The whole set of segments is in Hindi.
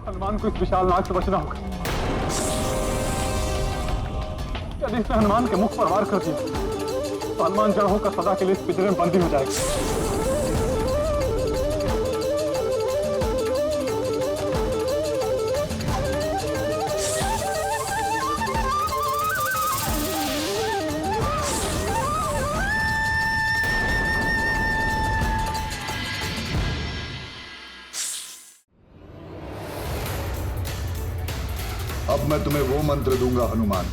हनुमान को इस विशाल नाग से बचना होगा। यदि इसने हनुमान के मुख पर वार कर दिया तो हनुमान जड़ होकर सदा के लिए इस पिंजरे में बंदी हो जाएगी। अब मैं तुम्हें वो मंत्र दूंगा हनुमान,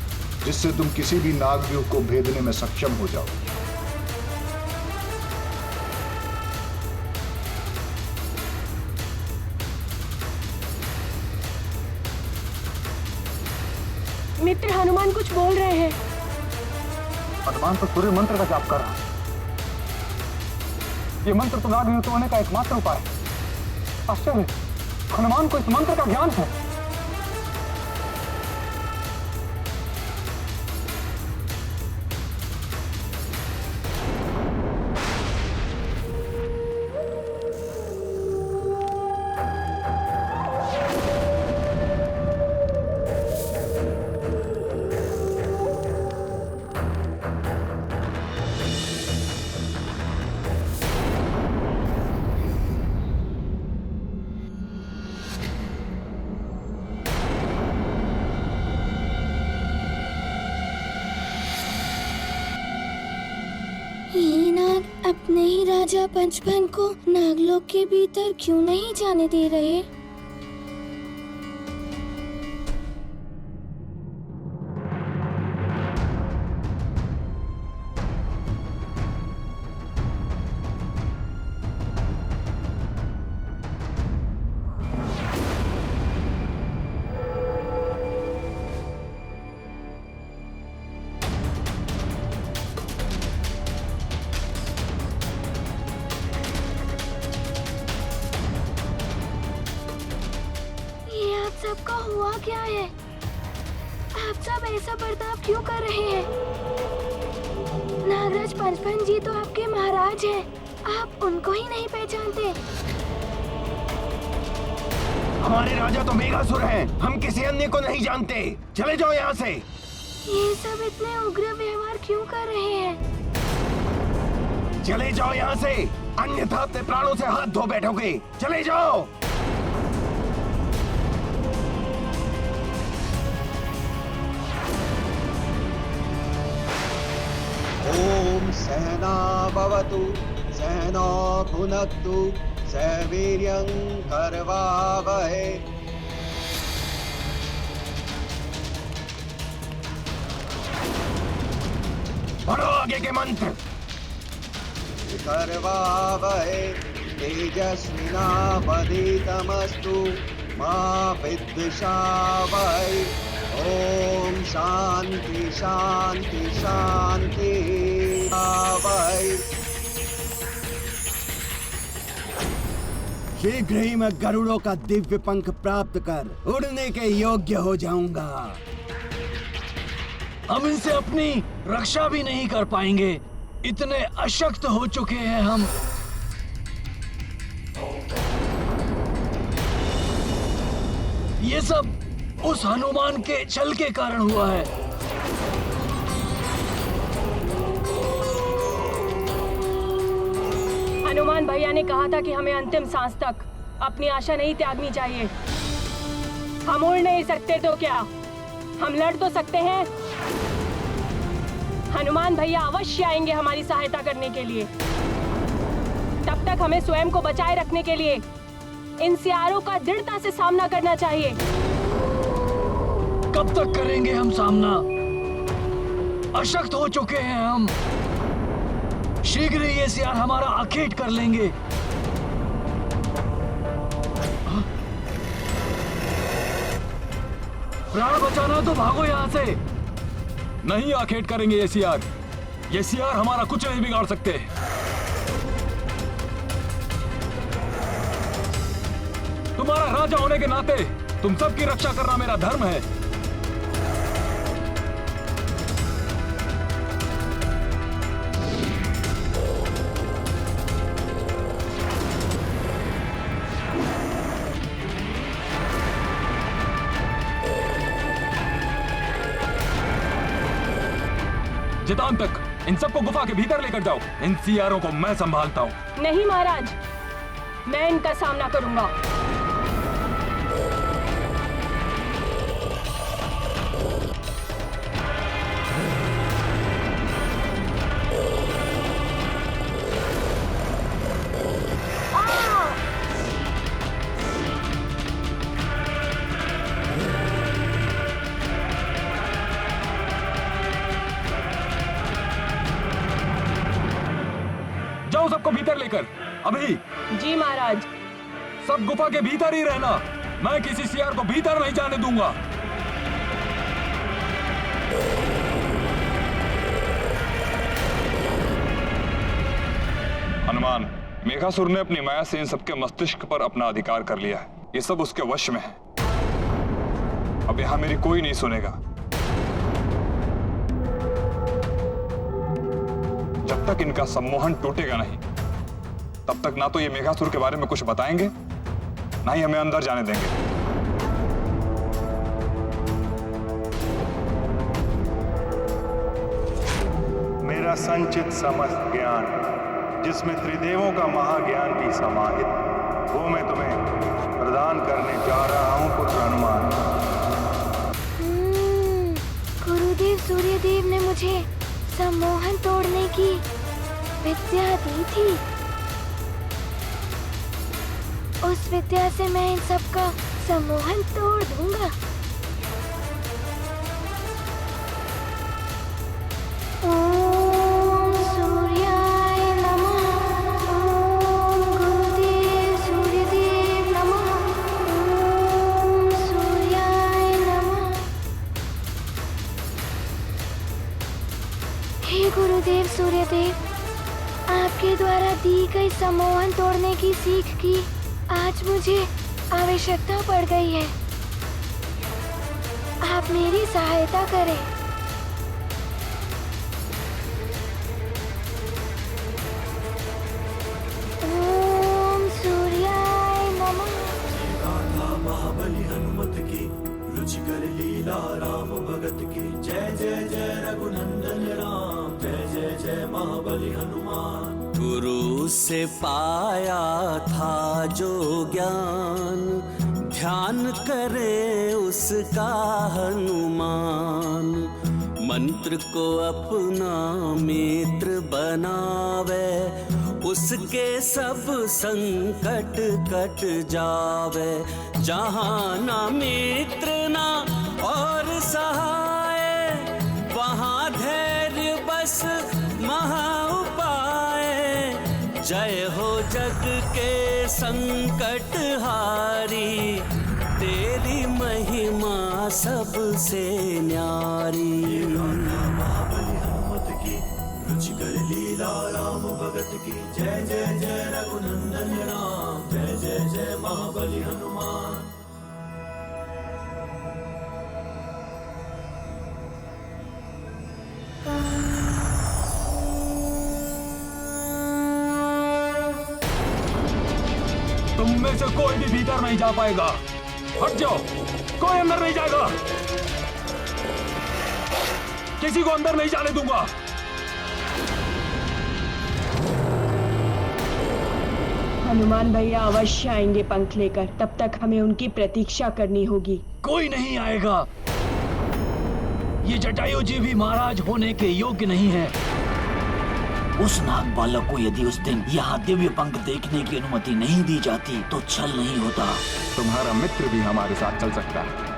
जिससे तुम किसी भी नागव्यूह को भेदने में सक्षम हो जाओ। मित्र हनुमान कुछ बोल रहे हैं। हनुमान तो सूर्य मंत्र का जाप कर रहा है। ये मंत्र तो नागव्यूह तोड़ने का एकमात्र उपाय है। आश्चर्य, हनुमान को इस मंत्र का ज्ञान है। ये नाग अपने ही राजा पंचभन को नागलोक के भीतर क्यों नहीं जाने दे रहे? सबका हुआ क्या है? आप सब ऐसा बर्ताव क्यों कर रहे हैं? नागराज पंचभन जी तो आपके महाराज हैं। आप उनको ही नहीं पहचानते? हमारे राजा तो मेघासुर हैं। हम किसी अन्य को नहीं जानते। चले जाओ यहाँ से। ये सब इतने उग्र व्यवहार क्यों कर रहे हैं? चले जाओ यहाँ से, अन्यथा अपने प्राणों से हाथ धो बैठोगे। चले जाओ। ओम सहना भवतु सहना भुनक्तु सवीर्यं करवावहै। पढ़ो आगे के मंत्र। करवावहै तेजस्विनावधीतमस्तु मा विद्विषावहै। ओम शांति शांति शांति आवहै। शीघ्र ही मैं गरुड़ों का दिव्य पंख प्राप्त कर उड़ने के योग्य हो जाऊंगा। हम इनसे अपनी रक्षा भी नहीं कर पाएंगे। इतने अशक्त हो चुके हैं हम। ये सब उस हनुमान के छल के कारण हुआ है। हनुमान भैया ने कहा था कि हमें अंतिम सांस तक अपनी आशा नहीं त्यागनी चाहिए। हम उड़ नहीं सकते तो क्या, हम लड़ तो सकते हैं। हनुमान भैया अवश्य आएंगे हमारी सहायता करने के लिए। तब तक हमें स्वयं को बचाए रखने के लिए इन सियारों का दृढ़ता से सामना करना चाहिए। कब तक करेंगे हम सामना? अशक्त हो चुके हैं हम। शीघ्र ही ये सियार हमारा आखेट कर लेंगे। प्राण बचाना तो भागो यहाँ से। नहीं आखेट करेंगे ये सियार। ये सियार हमारा कुछ नहीं बिगाड़ सकते। तुम्हारा राजा होने के नाते तुम सबकी रक्षा करना मेरा धर्म है। चितान तक इन सबको गुफा के भीतर लेकर जाओ। इन सियारों को मैं संभालता हूँ। नहीं महाराज, मैं इनका सामना करूंगा। जाओ सबको भीतर लेकर अभी। जी महाराज। सब गुफा के भीतर ही रहना। मैं किसी सियार को भीतर नहीं जाने दूंगा। हनुमान, मेघासुर ने अपनी माया से इन सबके मस्तिष्क पर अपना अधिकार कर लिया है। ये सब उसके वश में है। अब यहां मेरी कोई नहीं सुनेगा। जब तक इनका सम्मोहन टूटेगा नहीं, तब तक ना तो ये मेघासुर के बारे में कुछ बताएंगे, ना ही हमें अंदर जाने देंगे। मेरा संचित समस्त ज्ञान, जिसमें त्रिदेवों का महाज्ञान भी समाहित, वो मैं तुम्हें प्रदान करने जा रहा हूं पुत्र हनुमान। गुरुदेव सूर्यदेव ने मुझे सम्मोहन तोड़ने की विद्या दी थी। उस विद्या से मैं इन सबका सम्मोहन तोड़ दूंगा। ओम सूर्याय नमः। ओम गुरुदेव सूर्यदेव नमः। ओम सूर्याय नमः। हे गुरुदेव सूर्यदेव, आपके द्वारा दी गई सम्मोहन तोड़ने की सीख की आज मुझे आवश्यकता पड़ गई है। आप मेरी सहायता करें। ओम सूर्याय नमः। महाबली हनुमत की रुचिकर लीला राम भगत की। जय जय जय रघुनंदन राम, जय जय जय महाबली हनुमान। गुरु से पाया था जो ज्ञान, ध्यान करे उसका हनुमान। मंत्र को अपना मित्र बनावे, उसके सब संकट कट जावे। जहाँ ना मित्र ना और सहाय, वहाँ धैर्य बस महा उपाय। जय हो जग के संकट हारी, तेरी महिमा सबसे न्यारी। महाबली हनुमत की रुचिकर लीला राम भगत की। जय जय जय रघुनंदन राम, जय जय जय महाबली हनुमान। तुम में से कोई भी भीतर नहीं जा पाएगा। हट जाओ, कोई अंदर नहीं जाएगा। किसी को अंदर नहीं जाने दूंगा। हनुमान भैया अवश्य आएंगे पंख लेकर। तब तक हमें उनकी प्रतीक्षा करनी होगी। कोई नहीं आएगा। ये जटायु जी भी महाराज होने के योग्य नहीं है। उस नाग बालक को यदि उस दिन यहाँ दिव्य पंख देखने की अनुमति नहीं दी जाती तो छल नहीं होता। तुम्हारा मित्र भी हमारे साथ चल सकता है।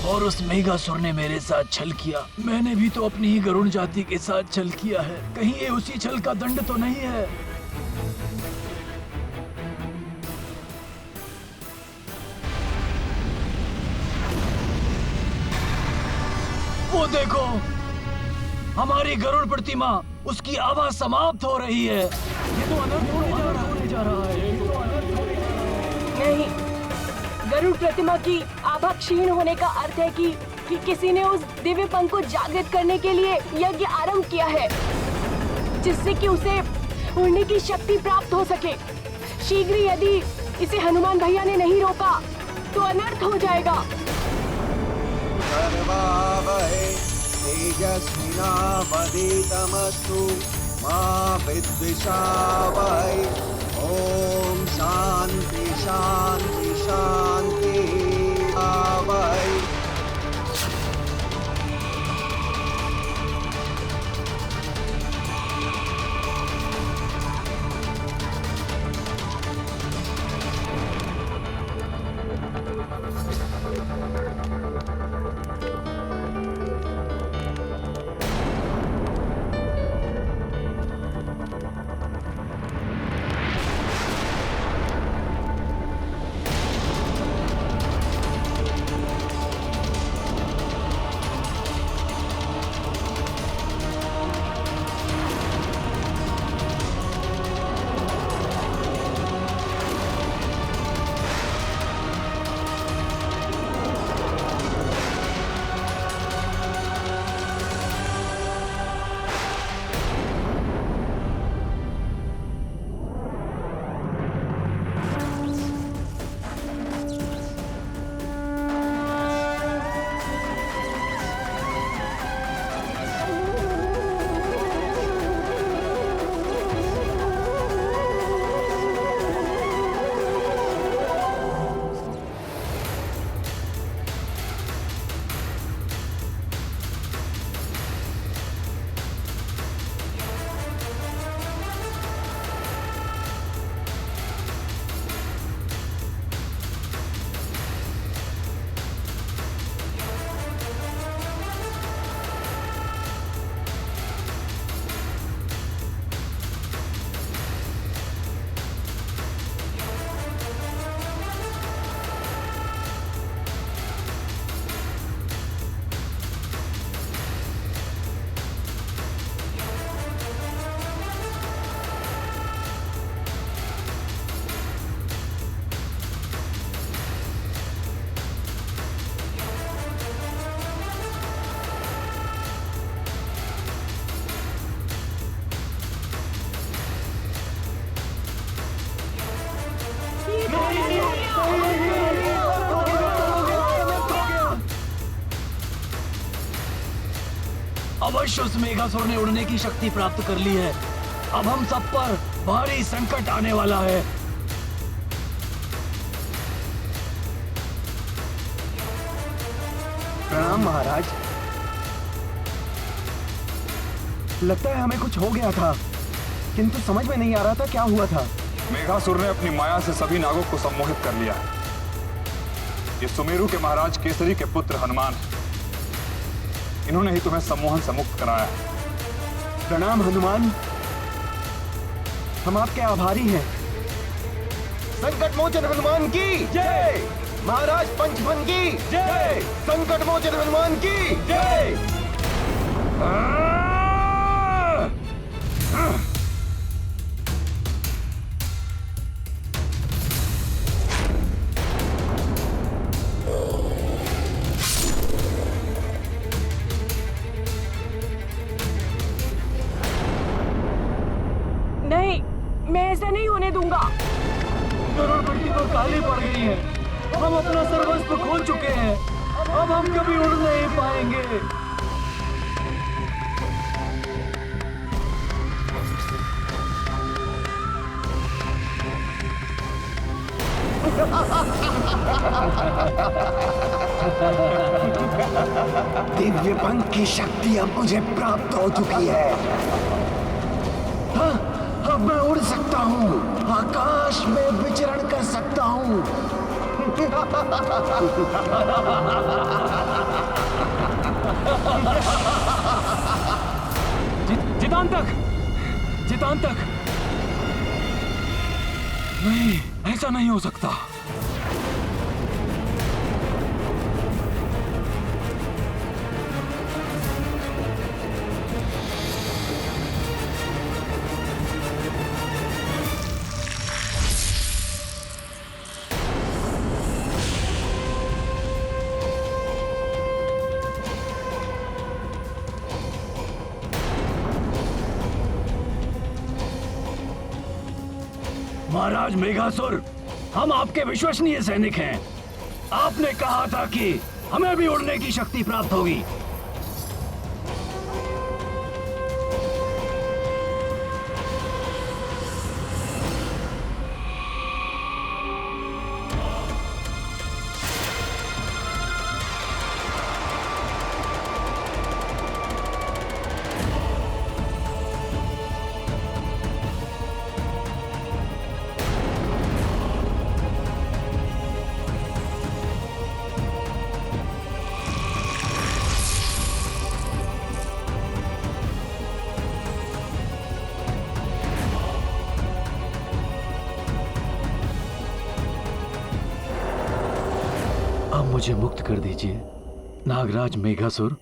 और उस मेघासुर ने मेरे साथ छल किया। मैंने भी तो अपनी ही गरुड़ जाति के साथ छल किया है। कहीं ये उसी छल का दंड तो नहीं है? वो देखो, हमारी गरुड़ प्रतिमा, उसकी आभा समाप्त हो रही है। ये तो अनर्थ होने जा रहा है। नहीं, गरुड़ प्रतिमा की आभा क्षीण होने का अर्थ है कि किसी ने उस दिव्य पंख को जागृत करने के लिए यज्ञ आरंभ किया है, जिससे कि उसे उड़ने की शक्ति प्राप्त हो सके। शीघ्र ही यदि इसे हनुमान भैया ने नहीं रोका तो अनर्थ हो जाएगा। सर्वावहै तेजस्विनावधीतमस्तु मा विद्विषावहै। ओम शांति शांति शांति आवहै। अवश्य उस मेघासुर ने उड़ने की शक्ति प्राप्त कर ली है। अब हम सब पर भारी संकट आने वाला है। प्रणाम महाराज। लगता है हमें कुछ हो गया था, किंतु समझ में नहीं आ रहा था क्या हुआ था। मेघासुर ने अपनी माया से सभी नागों को सम्मोहित कर लिया है। ये सुमेरु के महाराज केसरी के पुत्र हनुमान हैं। इन्होंने ही तुम्हें सम्मोहन से मुक्त कराया है। प्रणाम हनुमान, हम आपके आभारी हैं। संकट मोचन हनुमान की जय। महाराज पंचफन की जय। संकट मोचन हनुमान की जय। नहीं, मैं ऐसा नहीं होने दूंगा। गरुड़ पट्टी तो काली पड़ गई है। हम अपना सर्वस्व खो चुके हैं। अब हम कभी उड़ नहीं पाएंगे। दिव्य पंख की शक्ति अब मुझे प्राप्त हो चुकी है। हाँ, अब मैं उड़ सकता हूँ, आकाश में विचरण कर सकता हूँ। जितांतक, जितांतक, नहीं, ऐसा नहीं हो सकता। महाराज मेघासुर, हम आपके विश्वसनीय सैनिक हैं। आपने कहा था कि हमें भी उड़ने की शक्ति प्राप्त होगी। मुझे मुक्त कर दीजिए नागराज मेघासुर।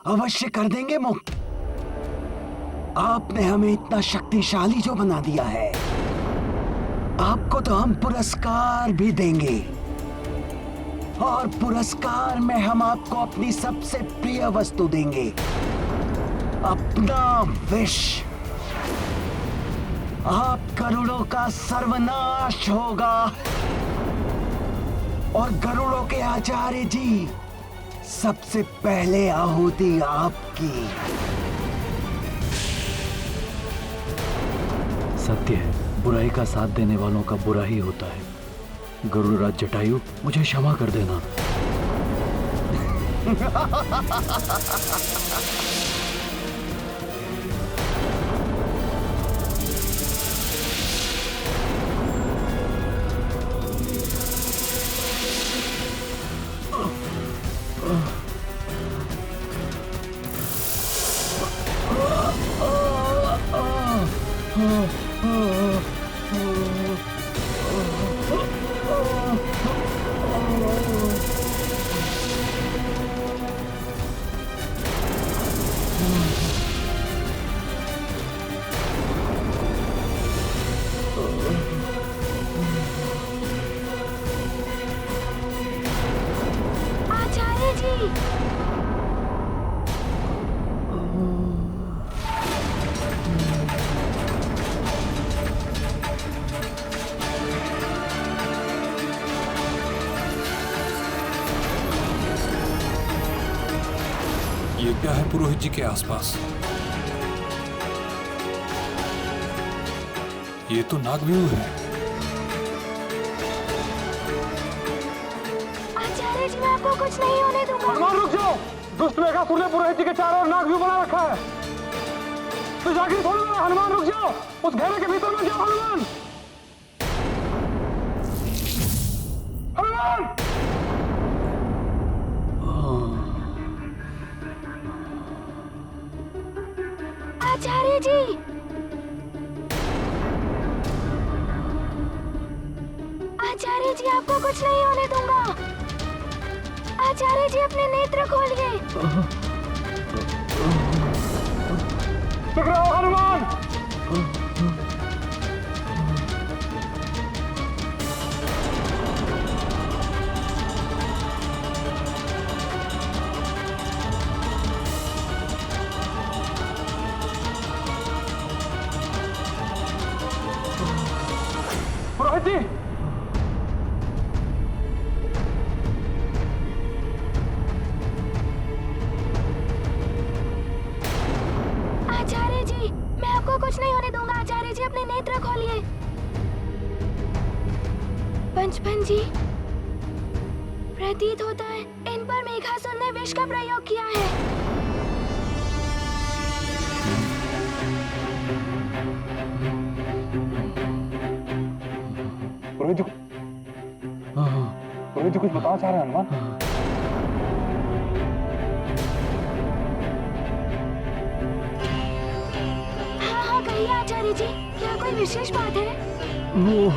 अवश्य कर देंगे मुक्त। आपने हमें इतना शक्तिशाली जो बना दिया है, आपको तो हम पुरस्कार भी देंगे, और पुरस्कार में हम आपको अपनी सबसे प्रिय वस्तु देंगे, अपना विष। आप गरुड़ों का सर्वनाश होगा और गरुड़ों के आचार्य जी सबसे पहले आहुति आपकी। सत्य है, बुराई का साथ देने वालों का बुरा ही होता है। गरुड़राज जटायु, मुझे क्षमा कर देना। ये क्या है पुरोहित जी के आसपास? ये तो नागव्यूह है। आचार्य जी, मैं आपको कुछ नहीं होने दूंगा। हनुमान रुक जाओ! दुष्ट मेघासुर ने पुरोहित जी के चारों ओर नागव्यूह बना रखा है। तो जाकर छोड़ दो। हनुमान रुक जाओ! उस घेरे के भीतर में जाओ। हनुमान! हनुमान! आचार्य जी, आचार्य जी, आपको कुछ नहीं होने दूंगा। आचार्य जी, अपने नेत्र खोलिए। चुप रहो हनुमान! पुरोहित जी! आचार्य जी, मैं आपको कुछ नहीं होने दूंगा। आचार्य जी, अपने नेत्र खोलिए। पंचपन जी, प्रतीत होता है इन पर मेघासुर ने विष का प्रयोग किया है। पुरोहित जी कुछ बताना चाह रहे हैं हनुमान? हाँ, कहिए आचार्य जी, क्या कोई विशेष बात है? वो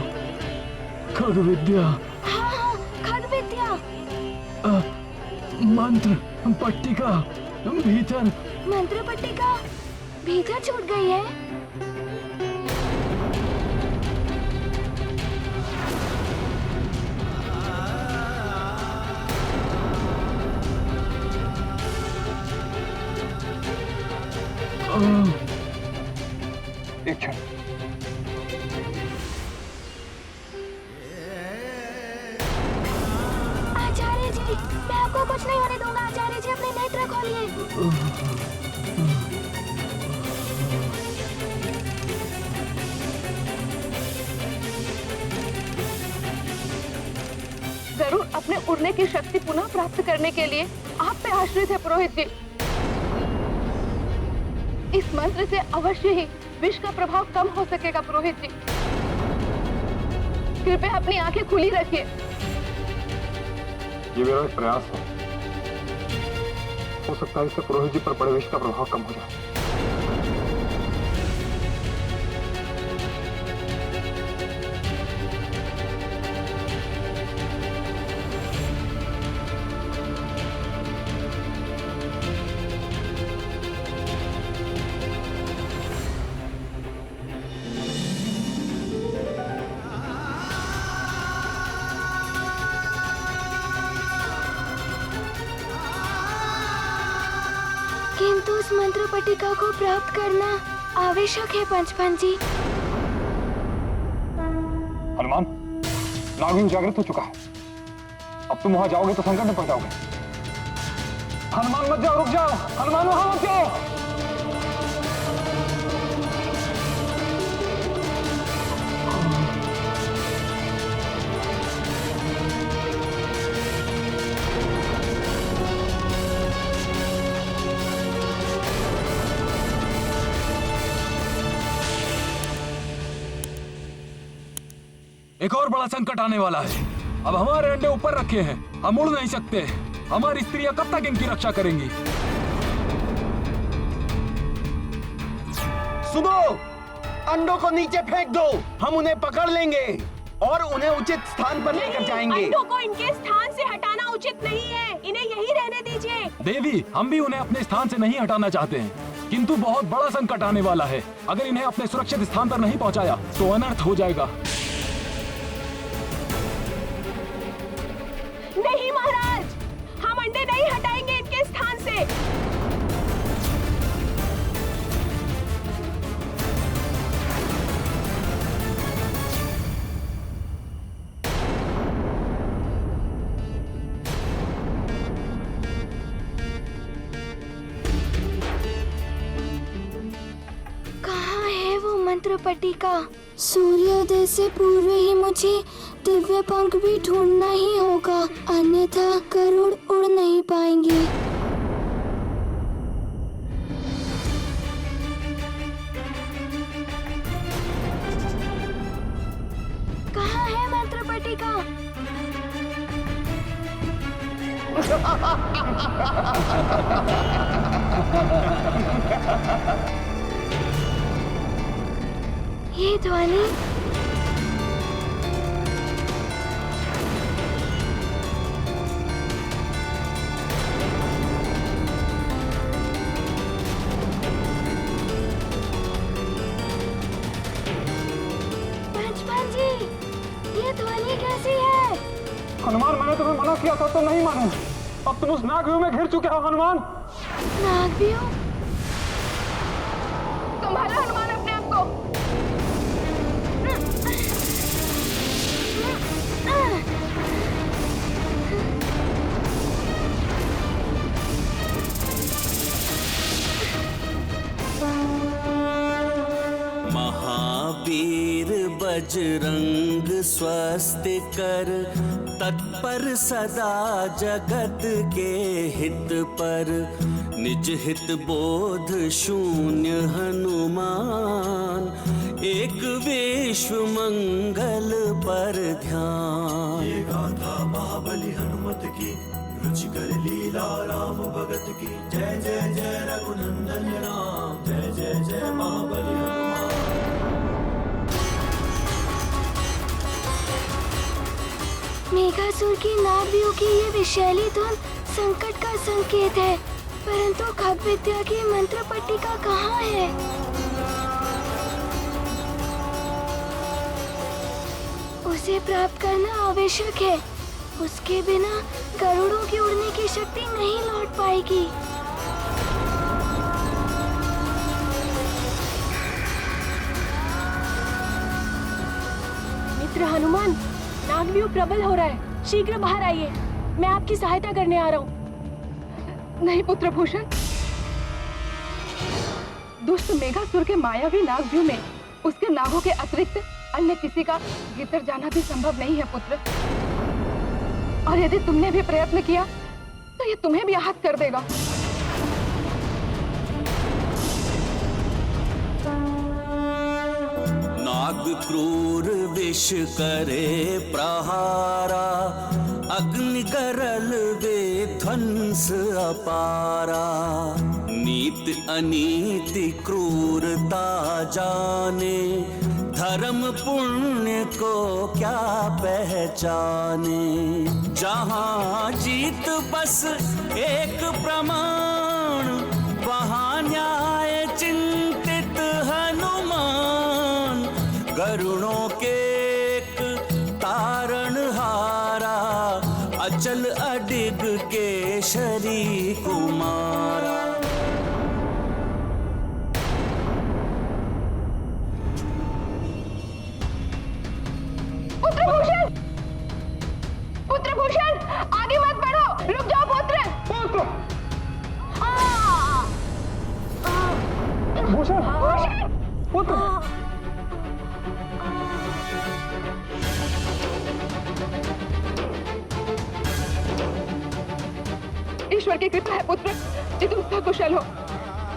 खग विद्या। हाँ, खग विद्या। मंत्र पट्टिका भीतर। मंत्र पट्टिका भीतर छूट गई है। एक क्षण। तोड़ने की शक्ति पुनः प्राप्त करने के लिए आप पे आश्रित है पुरोहित जी। इस मंत्र से अवश्य ही विष का प्रभाव कम हो सकेगा पुरोहित जी। कृपया अपनी आंखें खुली रखिए। ये मेरा एक प्रयास है, हो सकता है इससे पुरोहित जी पर बड़े विष का प्रभाव कम हो जाए। किंतु उस मंत्र पट्टिका को प्राप्त करना आवश्यक है पंचपन जी। हनुमान, नागव्यूह जागृत हो चुका है। अब तुम वहां जाओगे तो संकट में पड़ जाओगे। हनुमान मत जाओ, रुक जाओ। हनुमान वहां मत जाओ। एक और बड़ा संकट आने वाला है। अब हमारे अंडे ऊपर रखे हैं, हम उड़ नहीं सकते। हमारी स्त्रियां कब तक इनकी रक्षा करेंगी? सुनो, अंडों को नीचे फेंक दो, हम उन्हें पकड़ लेंगे और उन्हें उचित स्थान पर लेकर जाएंगे। अंडों को इनके स्थान से हटाना उचित नहीं है, इन्हें यही रहने दीजिए। देवी, हम भी उन्हें अपने स्थान से नहीं हटाना चाहते हैं, किंतु बहुत बड़ा संकट आने वाला है। अगर इन्हें अपने सुरक्षित स्थान पर नहीं पहुंचाया तो अनर्थ हो जाएगा। नहीं महाराज, हम अंडे नहीं हटाएंगे इनके स्थान से। कहाँ है वो मंत्र पट्टिका? सूर्योदय से पूर्व ही मुझे दिव्य पंख भी ढूंढना ही होगा, अन्यथा गरुड़ उड़ नहीं पाएंगे। कहाँ है मंत्र पट्टिका? ये ध्वनि पंचपन जी, ये ध्वनि कैसी है? हनुमान, मैंने तुम्हें मना किया था तो नहीं माने। अब तुम उस नागव्यूह में घिर चुके हो हनुमान। नागव्यूह? संभालो हनुमान अपने आप को। महावीर बजरंग स्वस्ति कर, तत्पर सदा जगत के हित पर, निज हित बोध शून्य हनुमान, एक विश्व मंगल पर ध्यान। ये गाथा महाबली हनुमत की, रुचिकर लीला राम भगत की। जय जय जय रघुनंदन राम, जय जय जय महाबली हनुमान। मेघासुर की नागव्यूह की ये विशैली धुन संकट का संकेत है, परंतु खग विद्या की मंत्र पट्टिका कहाँ है? उसे प्राप्त करना आवश्यक है, उसके बिना गरुड़ों की उड़ने की शक्ति नहीं लौट पाएगी। मित्र हनुमान, नागव्यूह प्रबल हो रहा है, शीघ्र बाहर आइए, मैं आपकी सहायता करने आ रहा हूँ। नहीं पुत्रभूषण, दुष्ट मेघासुर के मायावी नागव्यूह में उसके नागों के अतिरिक्त अन्य किसी का भीतर जाना भी संभव नहीं है पुत्र। और यदि तुमने भी प्रयत्न किया तो ये तुम्हें भी आहत कर देगा। नाग क्रूर विष करे प्रहारा, अग्नि गरल वे ध्वंस अपारा। नीत अनीति क्रूरता जाने, धर्म पुण्य को क्या पहचाने। जहाँ जीत बस एक प्रमाण, वहाँ न्याय चिंतित हनुमान। गरुड़ों के एक तारण हारा, अचल अडिग केशरी कुमारा। पुत्रभूषण, पुत्रभूषण, आगे मत बढ़ो, रुक जाओ पुत्र। भूषण, पुत्र। ईश्वर की कृपा है पुत्र कि तुम सकुशल हो,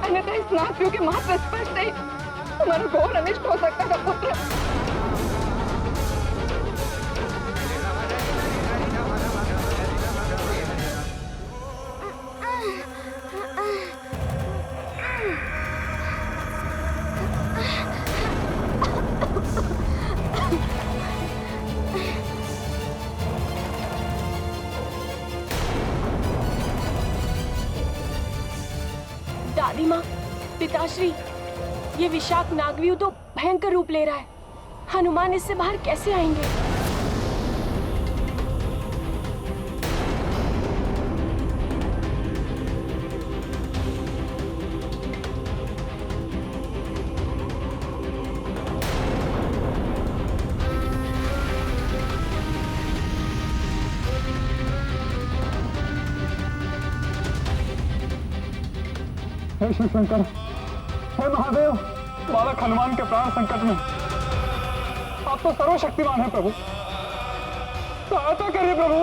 अन्यथा इस नागव्यूह के मात्र स्पर्श से तुम्हारा घोर अनिष्ट हो सकता था पुत्र। दादी माँ, पिताश्री, ये विषाक्त नागव्यूह तो भयंकर रूप ले रहा है। हनुमान इससे बाहर कैसे आएंगे? हे शिव शंकर, हे महादेव, बालक हनुमान के प्राण संकट में। आप तो सर्वशक्तिमान हैं प्रभु, सहायता करिए प्रभु।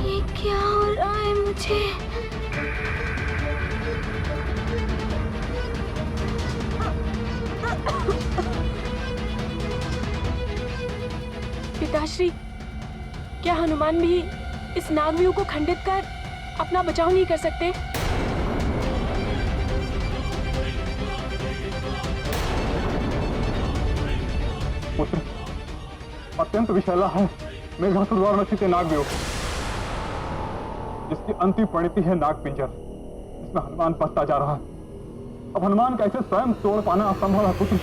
ये क्या हो रहा है मुझे? पिताश्री, क्या हनुमान भी इस नागव्यूह को खंडित कर अपना बचाव नहीं कर सकते? पुत्र, अत्यंत विषैला है मेघासुर द्वारा रचित नागव्यूह, जिसकी अंतिम परिणति है नागपिंजर। इसमें हनुमान फंसता जा रहा है। अब हनुमान कैसे स्वयं तोड़ पाना असंभव है पुत्र।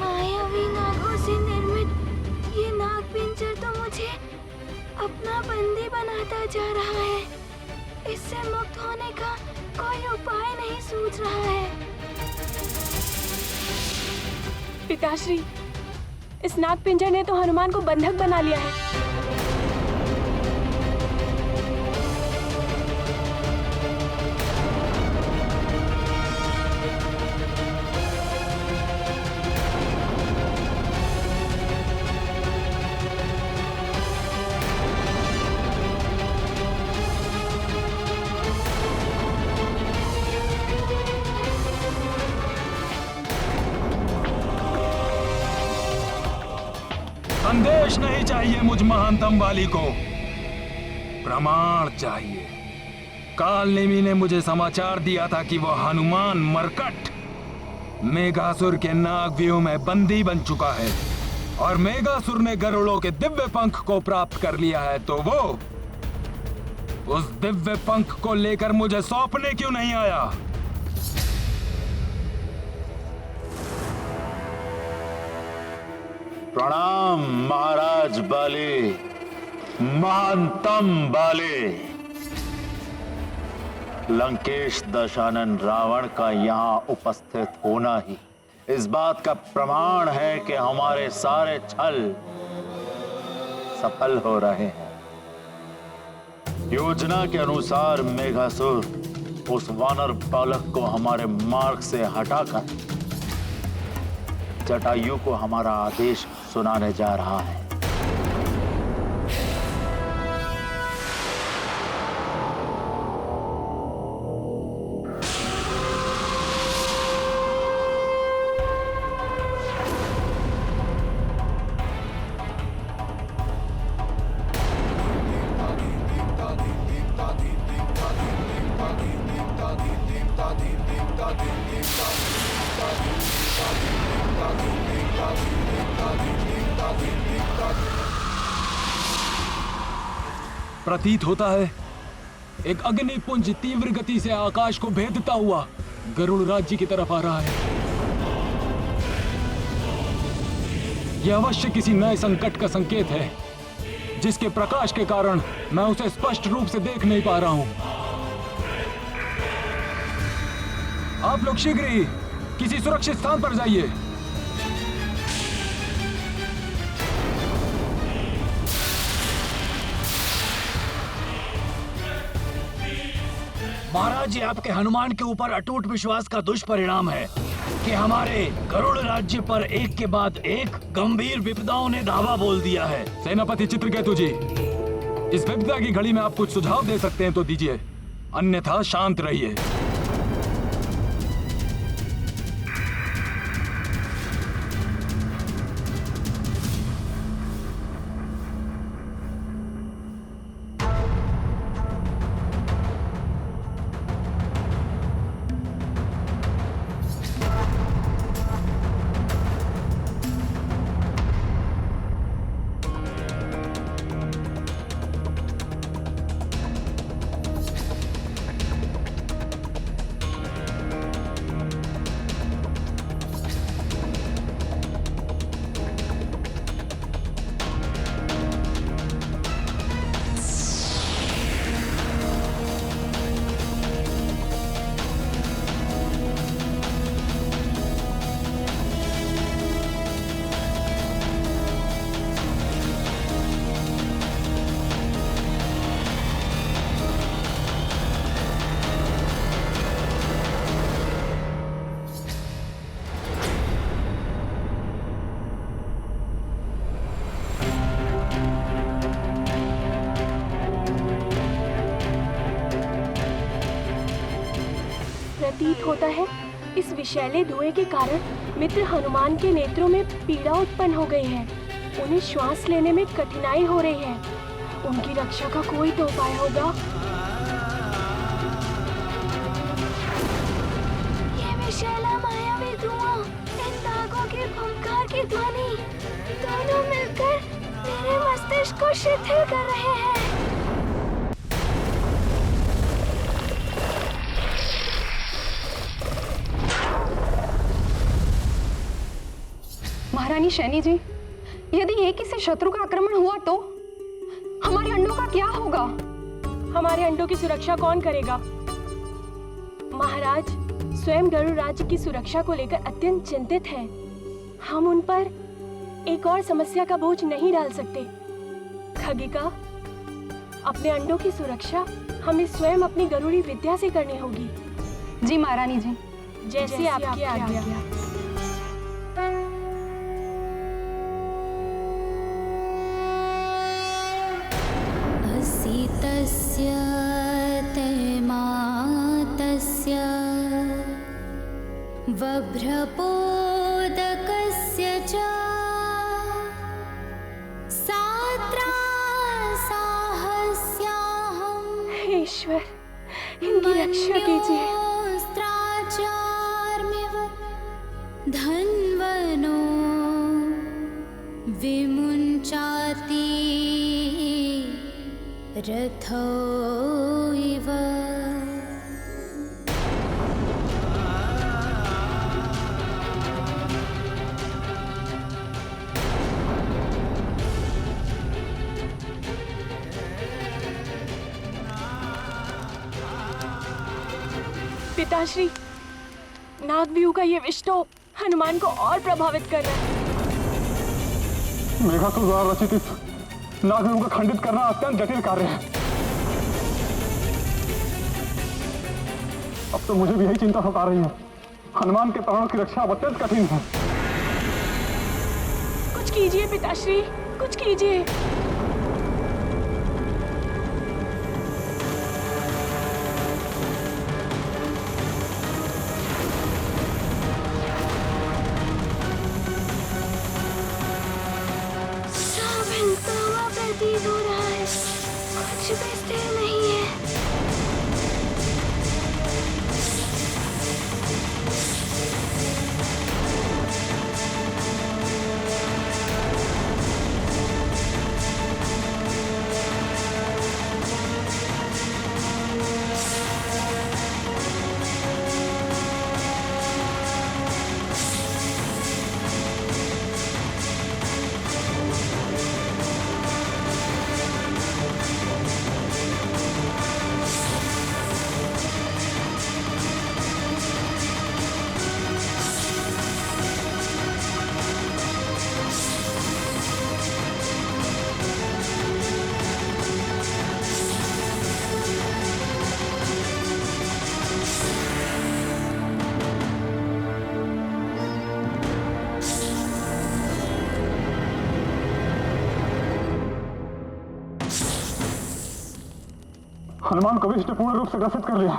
मायावी नागों से निर्मित ये नागपिंजर तो मुझे अपना बंदी बनाता जा रहा है। इससे मुक्त होने का कोई उपाय नहीं सूझ रहा है। पिताश्री, इस नागपिंजर ने तो हनुमान को बंधक बना लिया है। संदेश नहीं चाहिए मुझ महानतम वाली को, प्रमाण चाहिए। कालनेमी ने मुझे समाचार दिया था कि वह हनुमान मरकट मेघासुर के नागव्यूह में बंदी बन चुका है और मेघासुर ने गरुड़ों के दिव्य पंख को प्राप्त कर लिया है। तो वो उस दिव्य पंख को लेकर मुझे सौंपने क्यों नहीं आया? प्रणाम महाराज बाले, महानतम बाले। लंकेश दशानन रावण का यहाँ उपस्थित होना ही इस बात का प्रमाण है कि हमारे सारे छल सफल हो रहे हैं। योजना के अनुसार मेघासुर उस वानर बालक को हमारे मार्ग से हटाकर जटायु को हमारा आदेश सुनाने जा रहा है। प्रतीत होता है एक अग्निपुंज तीव्र गति से आकाश को भेदता हुआ गरुड़ राज्य की तरफ आ रहा है। यह अवश्य किसी नए संकट का संकेत है, जिसके प्रकाश के कारण मैं उसे स्पष्ट रूप से देख नहीं पा रहा हूं। आप लोग शीघ्र ही किसी सुरक्षित स्थान पर जाइए। महाराज, ये आपके हनुमान के ऊपर अटूट विश्वास का दुष्परिणाम है कि हमारे गरुड़ राज्य पर एक के बाद एक गंभीर विपदाओं ने धावा बोल दिया है। सेनापति चित्रकेतु जी, इस विपदा की घड़ी में आप कुछ सुझाव दे सकते हैं तो दीजिए, अन्यथा शांत रहिए। प्रतीत होता है इस विषैले धुएं के कारण मित्र हनुमान के नेत्रों में पीड़ा उत्पन्न हो गई है। उन्हें श्वास लेने में कठिनाई हो रही है। उनकी रक्षा का कोई तो उपाय होगा। ये विशैला मायावी धुआं, इन नागों के फुंकार की ध्वनि, दोनों मिलकर मेरे मस्तिष्क को शिथिल कर रहे हैं। महारानी शैनी जी, यदि एक ही से शत्रु का आक्रमण हुआ तो हमारे अंडों का क्या होगा? हमारे अंडों की सुरक्षा कौन करेगा? महाराज स्वयं गरुड़ राज्य की सुरक्षा को लेकर अत्यंत चिंतित हैं। हम उन पर एक और समस्या का बोझ नहीं डाल सकते। खगिका, अपने अंडों की सुरक्षा हमें स्वयं अपनी गरुड़ी विद्या से करनी होगी। जी महारानी जी, जैसे आपकी आज्ञा। तस्य तैमातस्य वभ्रपोदकस्य च साहस्याहं। ईश्वर, इनकी रक्षा कीजिए। स्त्राचार्मिव धन्वनो विमुञ्चाति रथो इव। पिताश्री, नागव्यूह का ये विष तो हनुमान को और प्रभावित कर रहा है। मेघासुर द्वारा रचित इस नागव्यूह को खंडित करना अत्यंत जटिल कार्य है। अब तो मुझे भी यही चिंता सता रही है। हनुमान के प्राणों की रक्षा अब अत्यंत कठिन है। कुछ कीजिए पिताश्री, कुछ कीजिए। प्रतीत हो रहा है, कुछ भी स्थिर नहीं है। हनुमान को विष्ट ने पूर्ण रूप से ग्रसित कर लिया।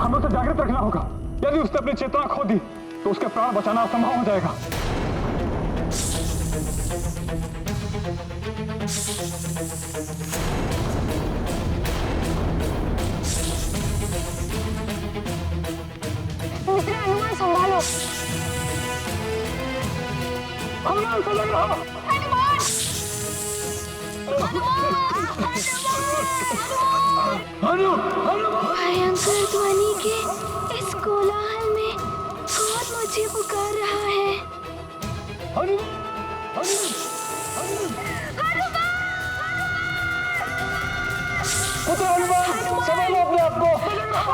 हमें उसे जागृत रखना होगा। यदि उसने अपनी चेतना खो दी तो उसके प्राण बचाना असंभव हो जाएगा। मित्र हनुमान संभालो। हनुमान को लग रहा। भयंकर ध्वनि के इस कोलाहल में कौन मुझे पुकार रहा है? पुत्र हनुमान, संभालो अपने आप को। हनुमान,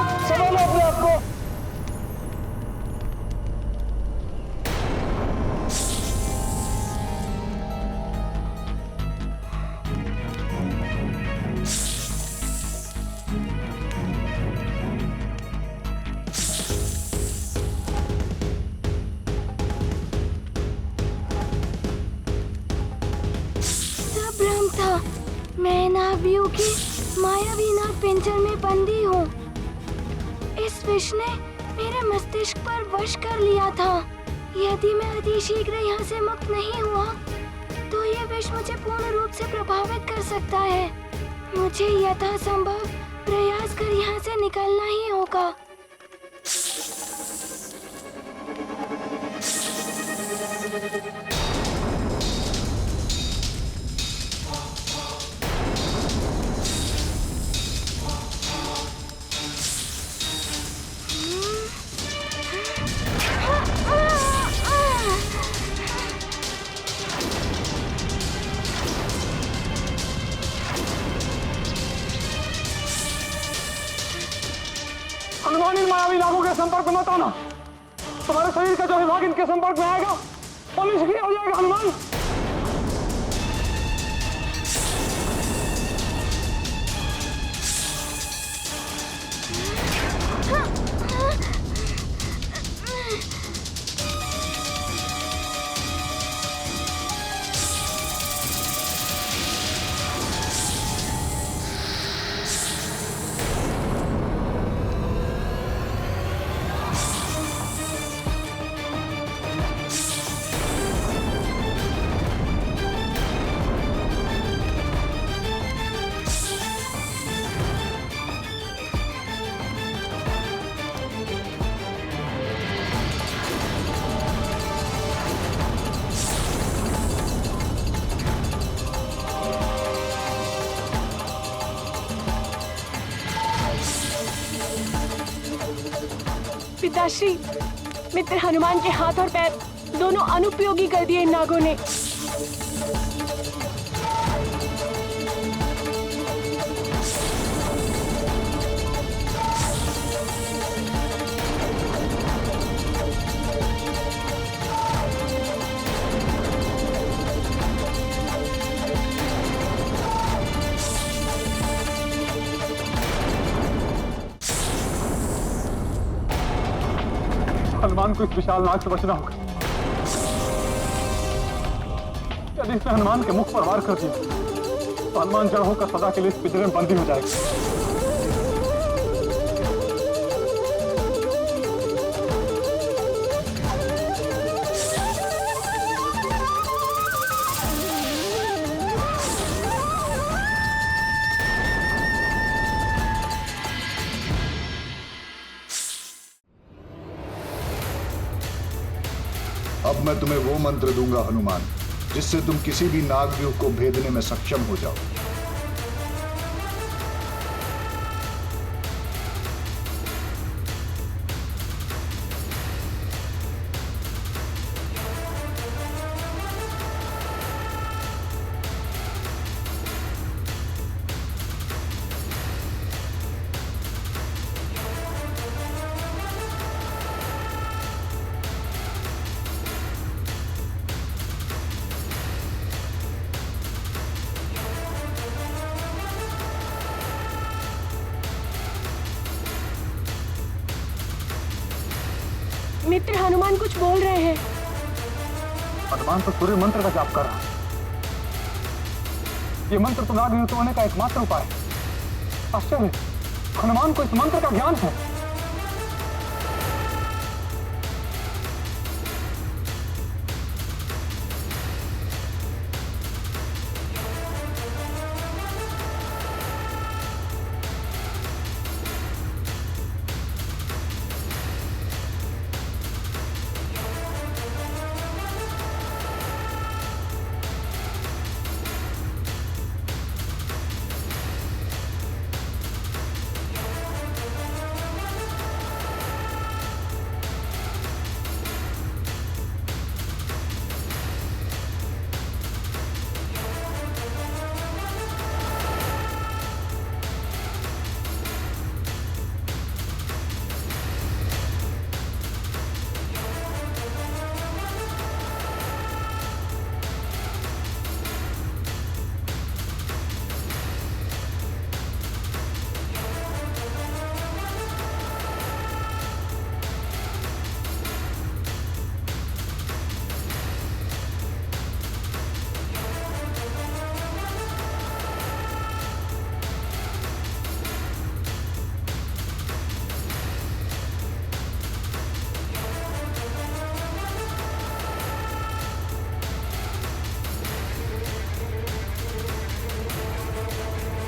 संभालो अपने आप को। सब भ्रम था। मैं नागव्यूह के मायावी नाग पिंजर में बंदी हूँ। इस विष ने मेरे मस्तिष्क पर वश कर लिया था। यदि मैं अतिशीघ्र यहाँ से मुक्त नहीं हुआ तो ये विष मुझे पूर्ण रूप से प्रभावित कर सकता है। मुझे यथासंभव प्रयास कर यहाँ से निकलना ही होगा। हनुमान, इन मायावी नागों के संपर्क में मत आना। तुम्हारे शरीर का जो विभाग इनके संपर्क में आएगा वो निष्क्रिय हो जाएगा। हनुमान, पिताश्री, मित्र हनुमान के हाथ और पैर दोनों अनुपयोगी कर दिए इन नागों ने। हनुमान को इस विशाल नाग से बचना होगा। यदि इसने हनुमान के मुख पर वार कर दिया तो हनुमान जड़ होकर सदा के लिए इस पिंजरे में बंदी हो जाएगी। अब मैं तुम्हें वो मंत्र दूंगा हनुमान, जिससे तुम किसी भी नागव्यूह को भेदने में सक्षम हो जाओ। मित्र हनुमान कुछ बोल रहे हैं। हनुमान तो सूर्य मंत्र का जाप कर रहा है। ये मंत्र तो नाग विमुक्त होने का एकमात्र उपाय है। आश्चर्य, हनुमान को इस मंत्र का ज्ञान है।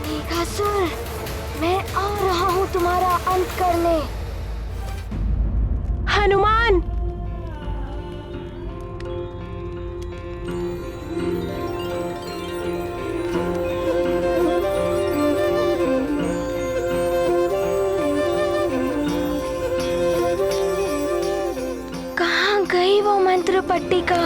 मेघासुर, मैं आ रहा हूँ तुम्हारा अंत करने। हनुमान! कहाँ गई वो मंत्र पट्टिका?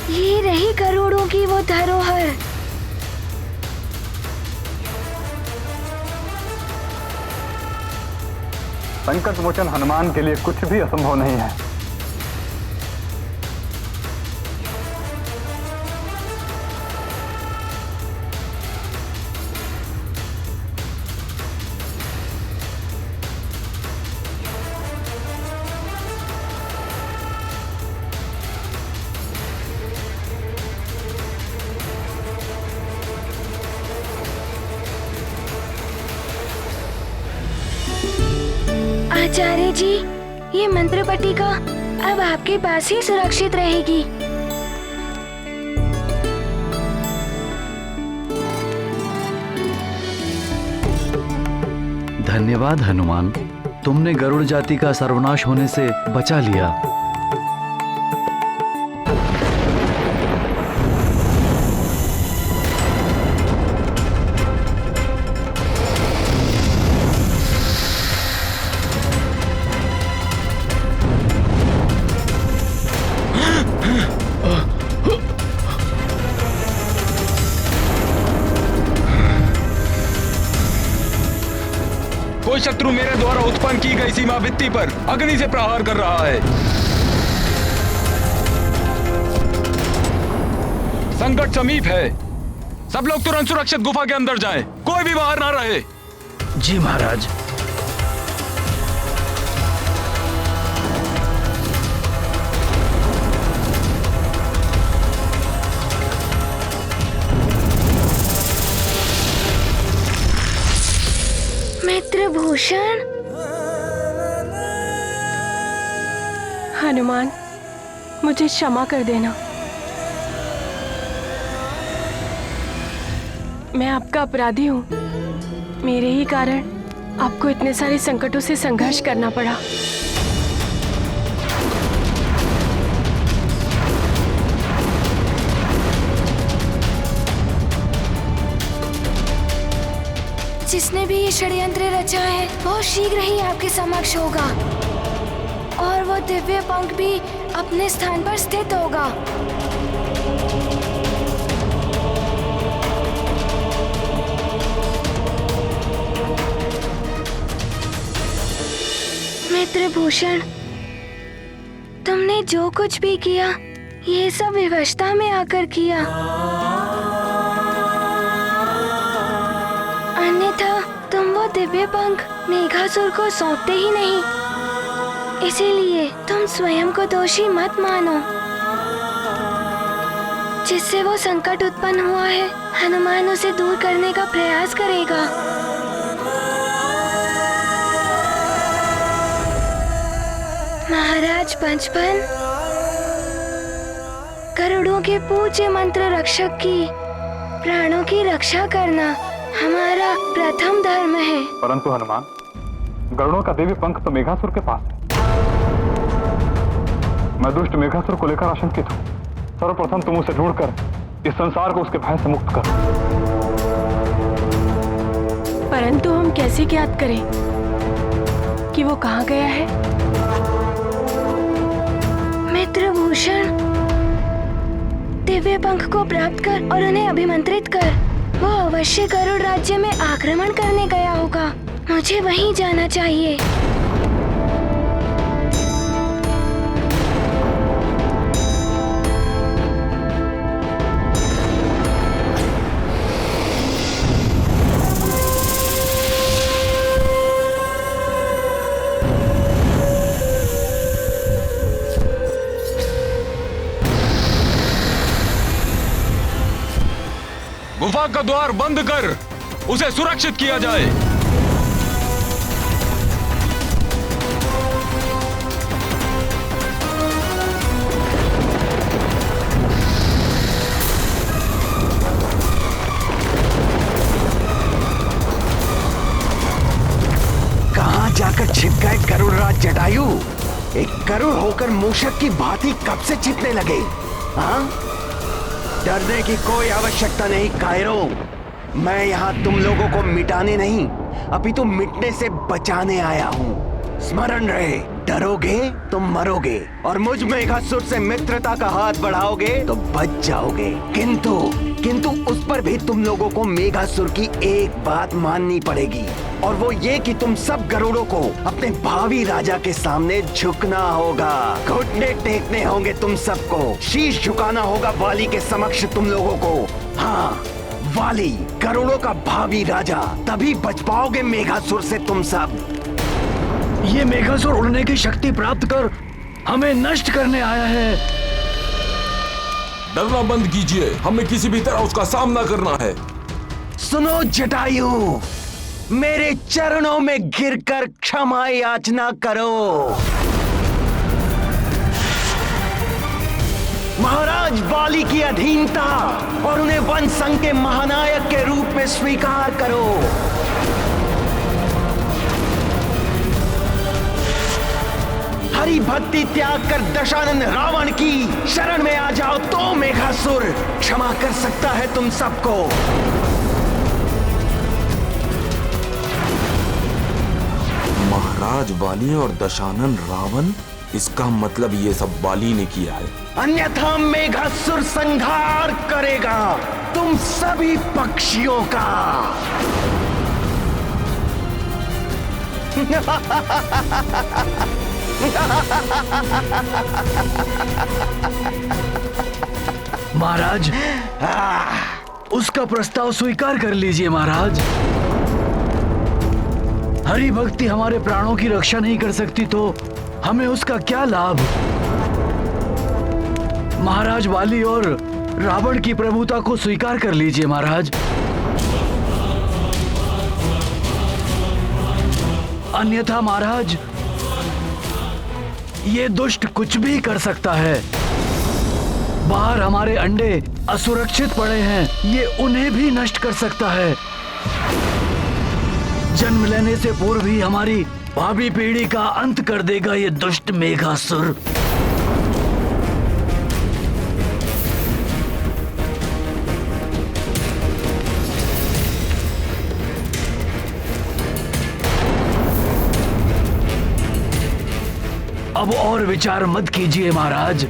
ये रही करोड़ों की वो धरोहर। संकट मोचन हनुमान के लिए कुछ भी असंभव नहीं है। आचार्य जी, ये मंत्र पट्टिका अब आपके पास ही सुरक्षित रहेगी। धन्यवाद हनुमान, तुमने गरुड़ जाति का सर्वनाश होने से बचा लिया। कोई शत्रु मेरे द्वारा उत्पन्न की गई सीमा भित्ति पर अग्नि से प्रहार कर रहा है। संकट समीप है। सब लोग तुरंत सुरक्षित गुफा के अंदर जाएं। कोई भी बाहर ना रहे। जी महाराज। मित्रभूषण। हनुमान, मुझे क्षमा कर देना। मैं आपका अपराधी हूँ। मेरे ही कारण आपको इतने सारे संकटों से संघर्ष करना पड़ा। जिसने भी ये षड्यंत्र रचा है वो शीघ्र ही आपके समक्ष होगा और वो दिव्य पंख भी अपने स्थान पर स्थित होगा। मित्रभूषण, तुमने जो कुछ भी किया ये सब विवशता में आकर किया, अन्यथा तुम वो दिव्य पंख मेघासुर को सौंपते ही नहीं। इसीलिए तुम स्वयं को दोषी मत मानो। जिससे वो संकट उत्पन्न हुआ है, हनुमान उसे दूर करने का प्रयास करेगा। महाराज पंचफन, करोड़ों के पूज्य मंत्र रक्षक की प्राणों की रक्षा करना हमारा प्रथम धर्म है। परंतु हनुमान, गरुड़ों का देवी पंख तो मेघासुर के पास है। मैं दुष्ट मेघासुर को लेकर आशंकित हूँ। सर्वप्रथम तुम उसे ढूंढकर इस संसार को उसके भय से मुक्त कर। परंतु हम कैसे ज्ञात करें कि वो कहाँ गया है? मित्रभूषण, दिव्य पंख को प्राप्त कर और उन्हें अभिमंत्रित कर। वो अवश्य गरुड़ राज्य में आक्रमण करने गया होगा। मुझे वहीं जाना चाहिए। गुफा का द्वार बंद कर उसे सुरक्षित किया जाए। कहां जाकर छिप गए गरुड़राज जटायु? एक गरुड़ होकर मूषक की भांति कब से छिपने लगे? हाँ? डरने की कोई आवश्यकता नहीं कायरों। मैं यहाँ तुम लोगों को मिटाने नहीं, अभी तो मिटने से बचाने आया हूँ। स्मरण रहे, डरोगे तो मरोगे और मुझ मेघासुर से मित्रता का हाथ बढ़ाओगे तो बच जाओगे। किंतु उस पर भी तुम लोगों को मेघासुर की एक बात माननी पड़ेगी, और वो ये कि तुम सब गरुड़ों को अपने भावी राजा के सामने झुकना होगा। घुटने टेकने होंगे तुम सबको, शीश झुकाना होगा वाली के समक्ष तुम लोगों को। हाँ, वाली गरुड़ों का भावी राजा, तभी बच पाओगे मेघासुर से तुम सब। ये मेघासुर उड़ने की शक्ति प्राप्त कर हमें नष्ट करने आया है। डरना बंद कीजिए, हमें किसी भी तरह उसका सामना करना है। सुनो जटायु, मेरे चरणों में गिरकर क्षमा याचना करो। महाराज वाली की अधीनता और उन्हें वन संघ के महानायक के रूप में स्वीकार करो। हरि भक्ति त्याग कर दशानन रावण की शरण में आ जाओ तो मेघासुर क्षमा कर सकता है तुम सबको। महाराज वाली और दशानन रावण, इसका मतलब ये सब वाली ने किया है। अन्यथा मेघासुर संहार करेगा तुम सभी पक्षियों का। महाराज, उसका प्रस्ताव स्वीकार कर लीजिए महाराज। हरि भक्ति हमारे प्राणों की रक्षा नहीं कर सकती तो हमें उसका क्या लाभ। महाराज वाली और रावण की प्रभुता को स्वीकार कर लीजिए महाराज। अन्यथा महाराज, ये दुष्ट कुछ भी कर सकता है। बाहर हमारे अंडे असुरक्षित पड़े हैं, ये उन्हें भी नष्ट कर सकता है। जन्म लेने से पूर्व ही हमारी भावी पीढ़ी का अंत कर देगा ये दुष्ट मेघासुर। अब और विचार मत कीजिए महाराज,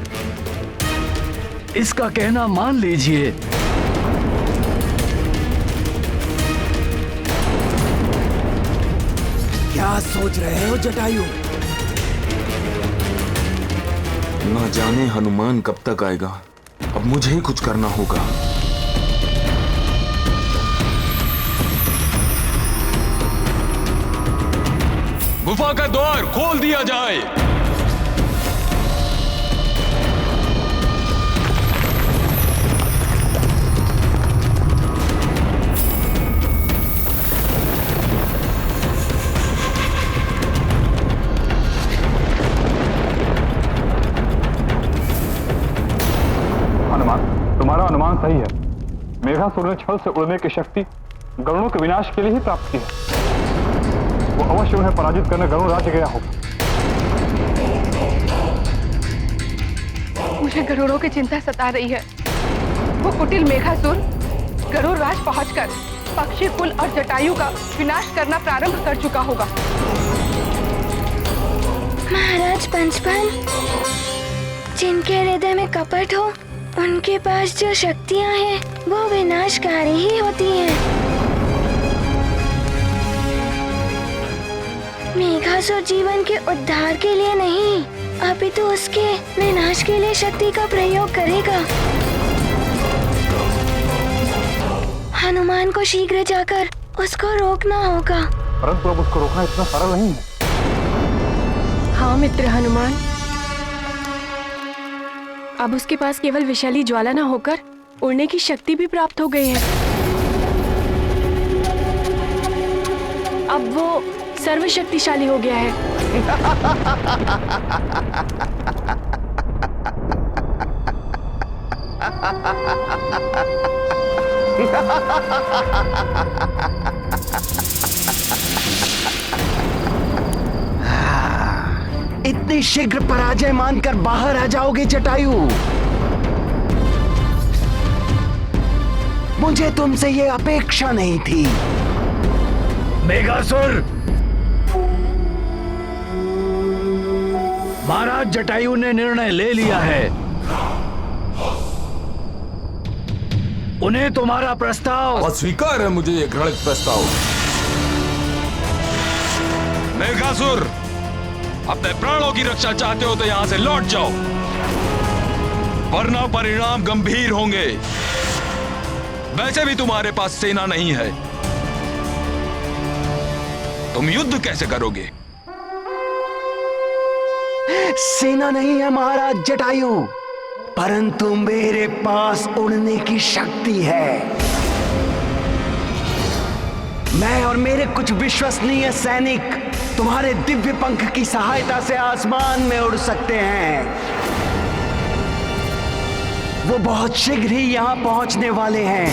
इसका कहना मान लीजिए। क्या सोच रहे हो जटायु? न जाने हनुमान कब तक आएगा। अब मुझे ही कुछ करना होगा। गुफा का द्वार खोल दिया जाए। तुम्हारा अनुमान सही है। मेघासुर ने छल से उड़ने की शक्ति गरुड़ों के विनाश के लिए ही प्राप्त की है। वो अवश्य उन्हें पराजित करने गरुड़ राज्य गया होगा। मुझे गरुड़ों की चिंता सता रही है। वो कुटिल मेघासुर गरुड़ राज पहुंचकर पक्षी कुल और जटायु का विनाश करना प्रारंभ कर चुका होगा। महाराज पंचपन, जिनके हृदय में कपट हो उनके पास जो शक्तियां हैं वो विनाशकारी ही होती हैं। मेघासुर जीवन के उद्धार के लिए नहीं, अपितु उसके विनाश के लिए शक्ति का प्रयोग करेगा। हनुमान को शीघ्र जाकर उसको रोकना होगा। परंतु अब उसको रोकना इतना सरल नहीं है। हाँ मित्र हनुमान, अब उसके पास केवल विशाली ज्वाला न होकर उड़ने की शक्ति भी प्राप्त हो गई है। अब वो सर्वशक्तिशाली हो गया है। इतनी शीघ्र पराजय मानकर बाहर आ जाओगे जटायु? मुझे तुमसे ये अपेक्षा नहीं थी। मेघासुर, महाराज जटायु ने निर्णय ले लिया है। उन्हें तुम्हारा प्रस्ताव अस्वीकार है। मुझे ये घृणित प्रस्ताव। मेघासुर, अपने प्राणों की रक्षा चाहते हो तो यहां से लौट जाओ, वरना परिणाम गंभीर होंगे। वैसे भी तुम्हारे पास सेना नहीं है, तुम युद्ध कैसे करोगे? सेना नहीं है महाराज जटायु, परंतु मेरे पास उड़ने की शक्ति है। मैं और मेरे कुछ विश्वसनीय सैनिक तुम्हारे दिव्य पंख की सहायता से आसमान में उड़ सकते हैं। वो बहुत शीघ्र ही यहां पहुंचने वाले हैं।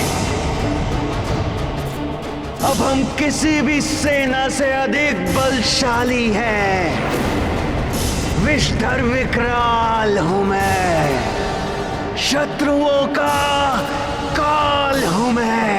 अब हम किसी भी सेना से अधिक बलशाली हैं। विषधर विकराल हूं मैं, शत्रुओं का काल हूं मैं।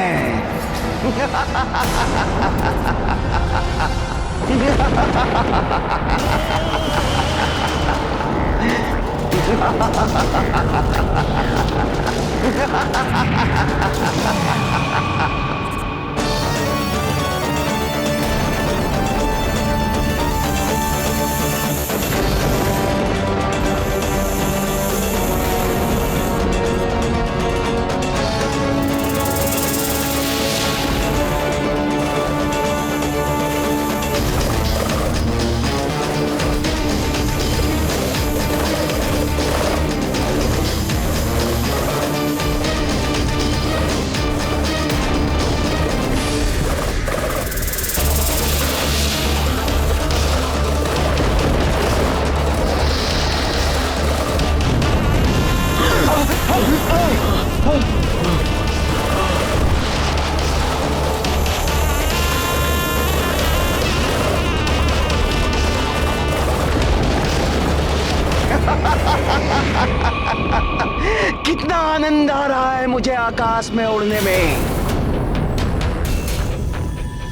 आनंद आ रहा है मुझे आकाश में उड़ने में।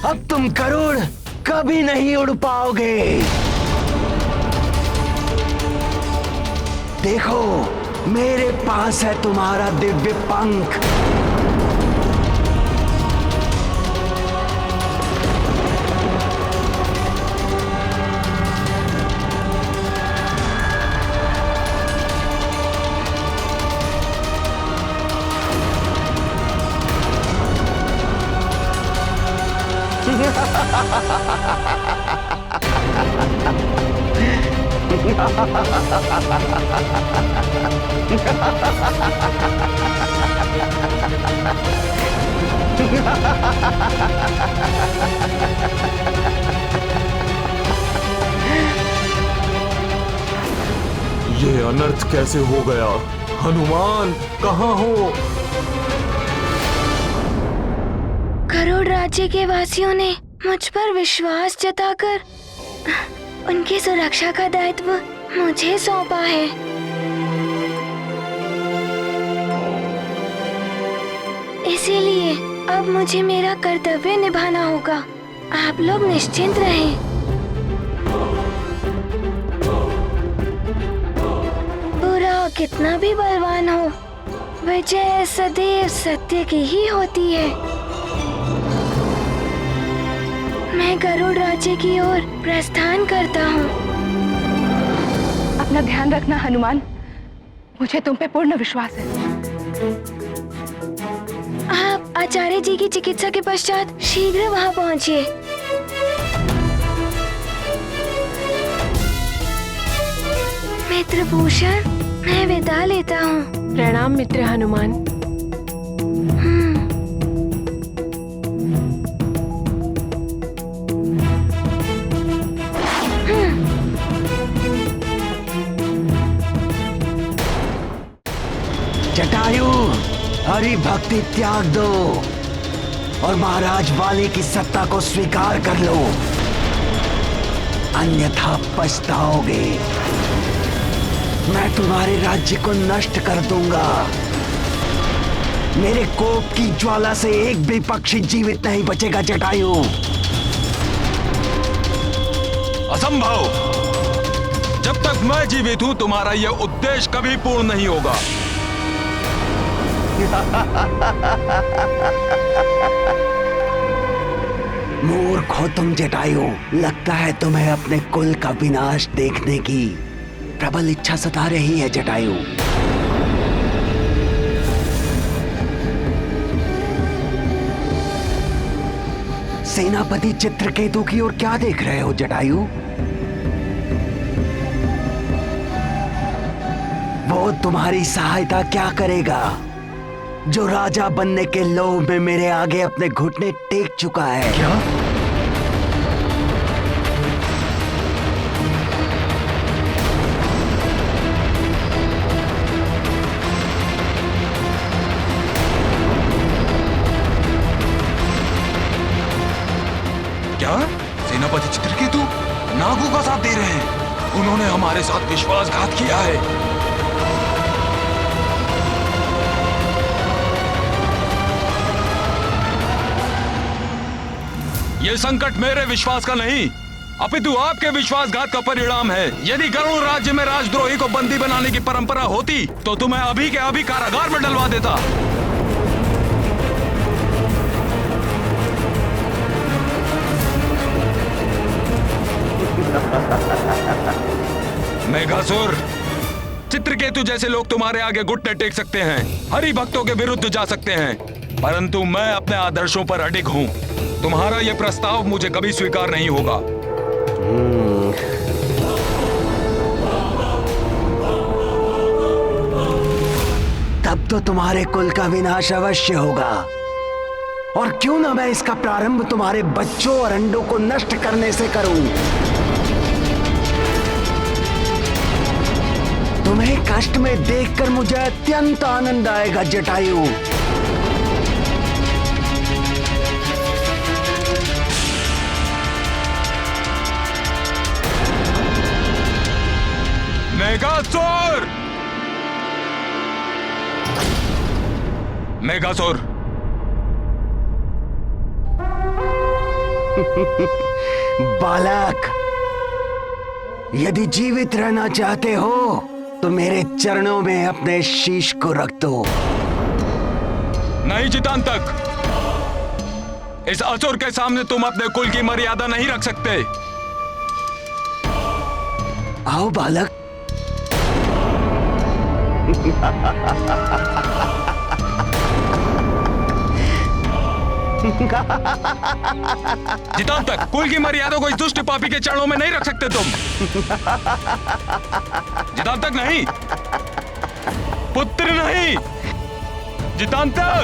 अब तुम गरुड़ कभी नहीं उड़ पाओगे। देखो, मेरे पास है तुम्हारा दिव्य पंख। ये अनर्थ कैसे हो गया? हनुमान कहाँ हो? गरुड़ राज्य के वासियों ने मुझ पर विश्वास जताकर उनकी सुरक्षा का दायित्व मुझे सौंपा है। इसीलिए अब मुझे मेरा कर्तव्य निभाना होगा। आप लोग निश्चिंत रहें। बुरा कितना भी बलवान हो, विजय सदैव सत्य की ही होती है। मैं गरुड़ राज्य की ओर प्रस्थान करता हूँ। अपना ध्यान रखना हनुमान, मुझे तुम पे पूर्ण विश्वास है। आप आचार्य जी की चिकित्सा के पश्चात शीघ्र वहाँ पहुँचिए। मित्र भूषण, मैं विदा लेता हूँ। प्रणाम मित्र हनुमान। जटायु, हरि भक्ति त्याग दो और महाराज वाली की सत्ता को स्वीकार कर लो, अन्यथा पछताओगे। मैं तुम्हारे राज्य को नष्ट कर दूंगा। मेरे कोप की ज्वाला से एक भी पक्षी जीवित नहीं बचेगा जटायु। असंभव! जब तक मैं जीवित हूं तुम्हारा यह उद्देश्य कभी पूर्ण नहीं होगा। मूर्ख हो तुम जटायु। लगता है तुम्हें अपने कुल का विनाश देखने की प्रबल इच्छा सता रही है जटायु। सेनापति चित्रकेतु की ओर क्या देख रहे हो जटायु? वो तुम्हारी सहायता क्या करेगा जो राजा बनने के लोभ में मेरे आगे अपने घुटने टेक चुका है? क्या सेनापति चित्रकेतु नागों का साथ दे रहे हैं? उन्होंने हमारे साथ विश्वासघात किया है। ये संकट मेरे विश्वास का नहीं, अपितु आपके विश्वासघात का परिणाम है। यदि गरुड़ राज्य में राजद्रोही को बंदी बनाने की परंपरा होती तो तुम्हें अभी के अभी कारागार में डलवा देता। मेघासुर, चित्रकेतु जैसे लोग तुम्हारे आगे घुटने टेक सकते हैं, हरि भक्तों के विरुद्ध जा सकते हैं, परंतु मैं अपने आदर्शों पर अडिग हूं। तुम्हारा यह प्रस्ताव मुझे कभी स्वीकार नहीं होगा। तब तो तुम्हारे कुल का विनाश अवश्य होगा। और क्यों ना मैं इसका प्रारंभ तुम्हारे बच्चों और अंडों को नष्ट करने से करूं। तुम्हें कष्ट में देखकर मुझे अत्यंत आनंद आएगा जटायु। मेघासुर! मेघासुर। बालक, यदि जीवित रहना चाहते हो तो मेरे चरणों में अपने शीश को रख दो। नहीं जितांतक, इस असुर के सामने तुम अपने कुल की मर्यादा नहीं रख सकते। आओ बालक। जितांतक, कुल की मर्यादा को इस दुष्ट पापी के चरणों में नहीं रख सकते तुम। जितांतक नहीं, पुत्र नहीं, जितांतक।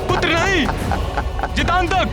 पुत्र नहीं, जितांतक।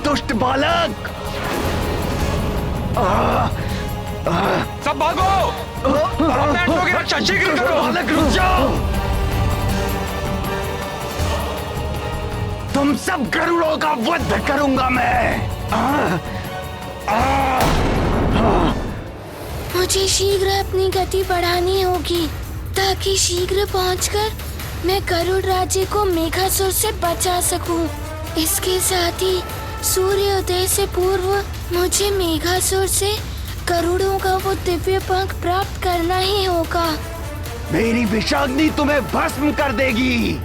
दुष्ट बालक, सब भागो, अपने अंडों की रक्षा शीघ्र करो। बालक रुक जाओ, तुम सब गरुड़ों का वध करूंगा मैं। मुझे शीघ्र अपनी गति बढ़ानी होगी ताकि शीघ्र पहुंचकर मैं गरुड़ राज्य को मेघासुर से बचा सकूं। इसके साथ ही सूर्योदय से पूर्व मुझे मेघासुर से गरुड़ों का वो दिव्य पंख प्राप्त करना ही होगा। मेरी विषाग्नि तुम्हें भस्म कर देगी।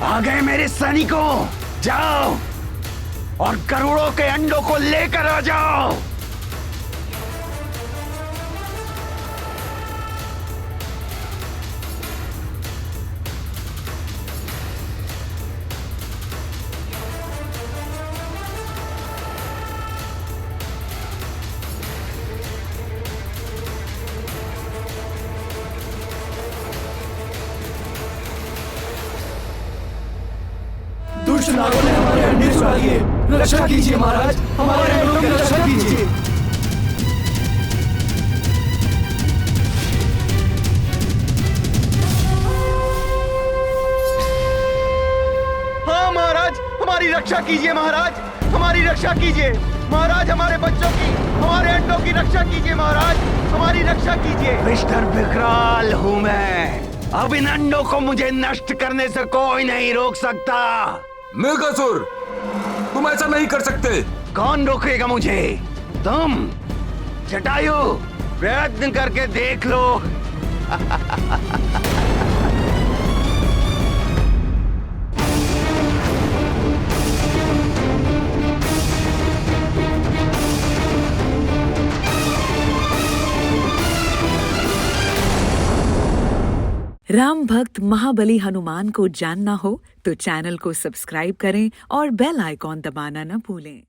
आ गए मेरे सैनिकों, जाओ और गरुड़ों के अंडों को लेकर आ जाओ। दुष्ट नागों ने हमारे अंडे चुरा लिए, रक्षा कीजिए महाराज, हमारे अंडों की रक्षा कीजिए। हाँ महाराज, हमारी रक्षा कीजिए महाराज, हमारी रक्षा कीजिए महाराज, हमारे बच्चों की, हमारे अंडों की रक्षा कीजिए महाराज, हमारी रक्षा कीजिए। मिस्टर विकराल हूँ मैं, अब इन अंडों को मुझे नष्ट करने से कोई नहीं रोक सकता। मेघासुर, तुम ऐसा नहीं कर सकते। कौन रोकेगा मुझे? तुम। जटायु, प्रयत्न करके देख लो। राम भक्त महाबली हनुमान को जानना हो तो चैनल को सब्सक्राइब करें और बेल आइकॉन दबाना न भूलें।